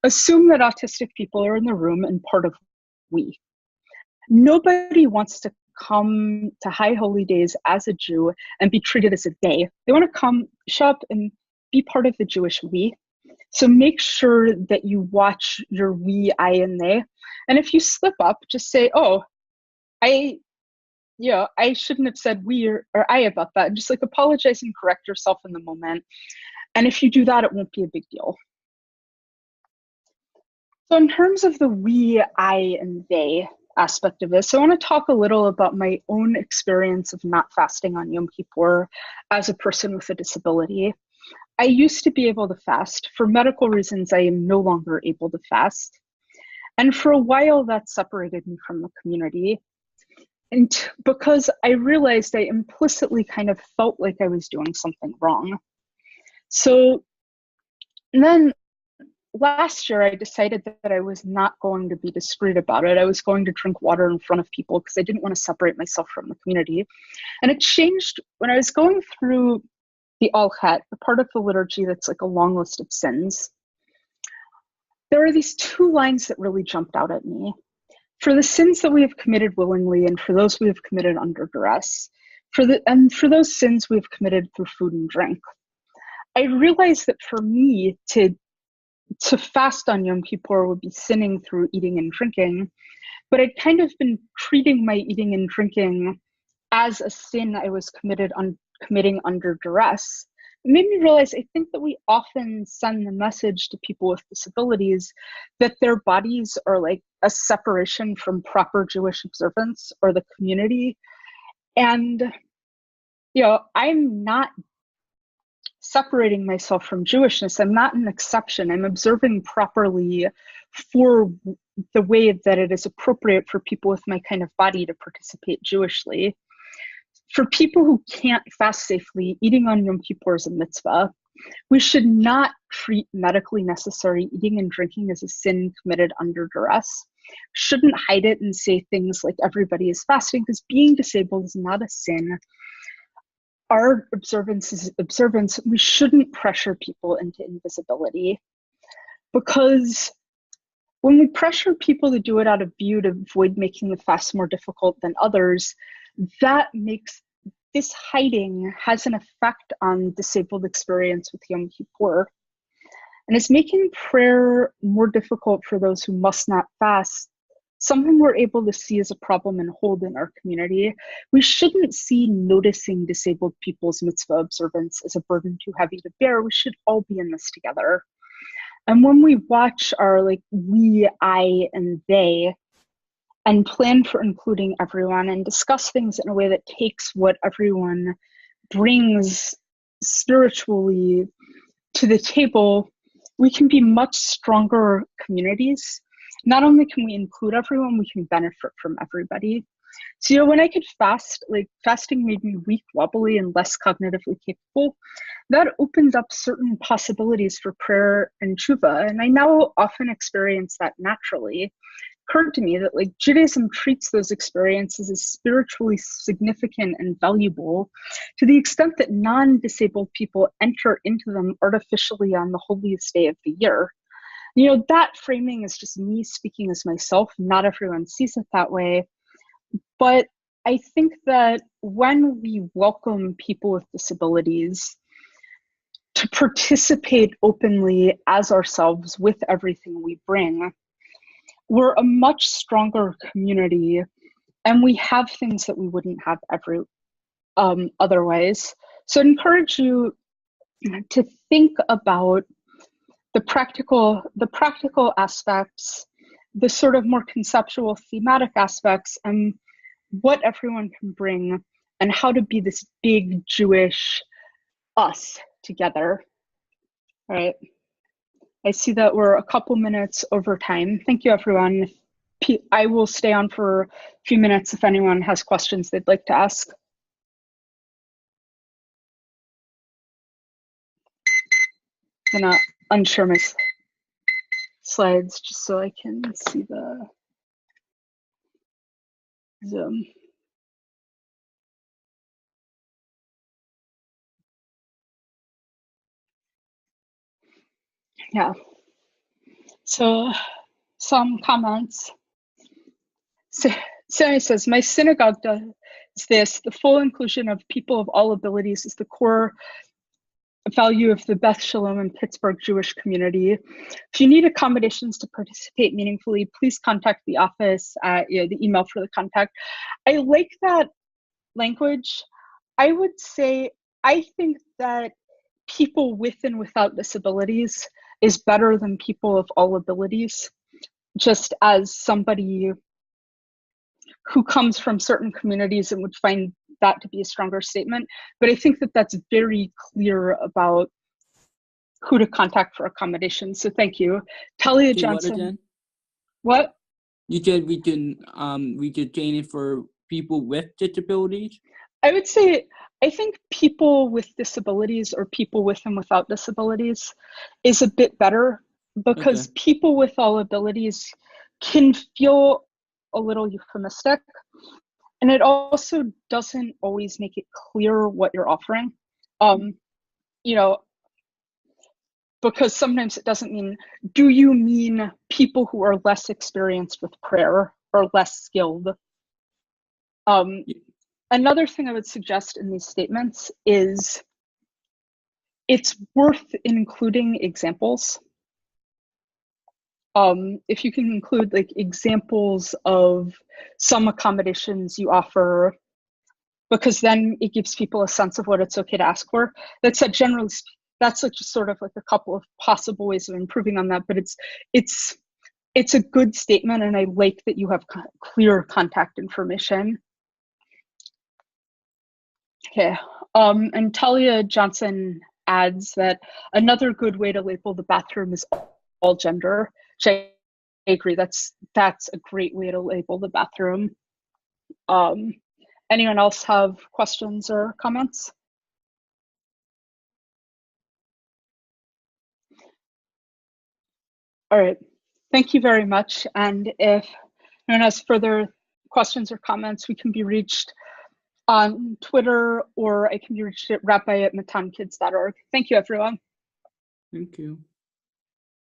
Assume that autistic people are in the room and part of we. Nobody wants to come to High Holy Days as a Jew and be treated as a they. They want to come, show up, and be part of the Jewish we. So make sure that you watch your we, I, and they. And if you slip up, just say, oh, I Yeah, I shouldn't have said we or I about that. Just like apologize and correct yourself in the moment. And if you do that, it won't be a big deal. So in terms of the we, I, and they aspect of this, I want to talk a little about my own experience of not fasting on Yom Kippur as a person with a disability. I used to be able to fast. For medical reasons, I am no longer able to fast. And for a while, that separated me from the community. And because I realized I implicitly kind of felt like I was doing something wrong. So then last year, I decided that I was not going to be discreet about it. I was going to drink water in front of people because I didn't want to separate myself from the community. And it changed when I was going through the Al Chet, the part of the liturgy that's like a long list of sins. There are these two lines that really jumped out at me. For the sins that we have committed willingly, and for those we have committed under duress, for those sins we have committed through food and drink. I realized that for me to fast on Yom Kippur would be sinning through eating and drinking, but I'd kind of been treating my eating and drinking as a sin I was committing under duress. It made me realize I think that we often send the message to people with disabilities that their bodies are like a separation from proper Jewish observance or the community. And, I'm not separating myself from Jewishness. I'm not an exception. I'm observing properly for the way that it is appropriate for people with my kind of body to participate Jewishly. For people who can't fast safely, eating on Yom Kippur is a mitzvah. We should not treat medically necessary eating and drinking as a sin committed under duress. Shouldn't hide it and say things like everybody is fasting, because being disabled is not a sin. Our observance is observance. We shouldn't pressure people into invisibility, because when we pressure people to do it out of view to avoid making the fast more difficult than others, that makes this hiding has an effect on disabled experience with Yom Kippur, and it's making prayer more difficult for those who must not fast, something we're able to see as a problem and hold in our community. We shouldn't see noticing disabled people's mitzvah observance as a burden too heavy to bear. We should all be in this together. And when we watch our we, I, and they, and plan for including everyone and discuss things in a way that takes what everyone brings spiritually to the table, we can be much stronger communities. Not only can we include everyone, we can benefit from everybody. So, when I could fast, fasting made me weak, wobbly, and less cognitively capable. That opens up certain possibilities for prayer and tshuva. And I now often experience that naturally. Occurred to me that Judaism treats those experiences as spiritually significant and valuable to the extent that non-disabled people enter into them artificially on the holiest day of the year. That framing is just me speaking as myself. Not everyone sees it that way. But I think that when we welcome people with disabilities to participate openly as ourselves with everything we bring, we're a much stronger community, and we have things that we wouldn't have otherwise. So I'd encourage you to think about the practical aspects, the sort of more conceptual thematic aspects, and what everyone can bring, and how to be this big Jewish us together. All right. I see that we're a couple minutes over time. Thank you, everyone. I will stay on for a few minutes if anyone has questions they'd like to ask. I'm gonna unshare my slides just so I can see the Zoom. Yeah. So some comments. Sarah says, my synagogue does this. The full inclusion of people of all abilities is the core value of the Beth Shalom and Pittsburgh Jewish community. If you need accommodations to participate meaningfully, please contact the office, the email for the contact. I like that language, I would say I think that people with and without disabilities is better than people of all abilities, just as somebody who comes from certain communities and would find that to be a stronger statement. But I think that that's very clear about who to contact for accommodations. So thank you. Talia Okay, what Johnson. again? What? You said we could train it for people with disabilities? I would say I think people with disabilities or people with and without disabilities is a bit better because Okay. people with all abilities can feel a little euphemistic. And it also doesn't always make it clear what you're offering. You know, because sometimes it doesn't mean, do you mean people who are less experienced with prayer or less skilled? Another thing I would suggest in these statements is it's worth including examples. If you can include like examples of some accommodations you offer, because then it gives people a sense of what it's okay to ask for. That said, generally, that's like just sort of like a couple of possible ways of improving on that, but it's a good statement, and I like that you have clear contact information. Okay, and Talia Johnson adds that another good way to label the bathroom is all gender. Which I agree, that's a great way to label the bathroom. Anyone else have questions or comments? All right, thank you very much. And if anyone has further questions or comments, we can be reached on Twitter, or I can be reached at rabbi@matankids.org. Thank you, everyone. Thank you.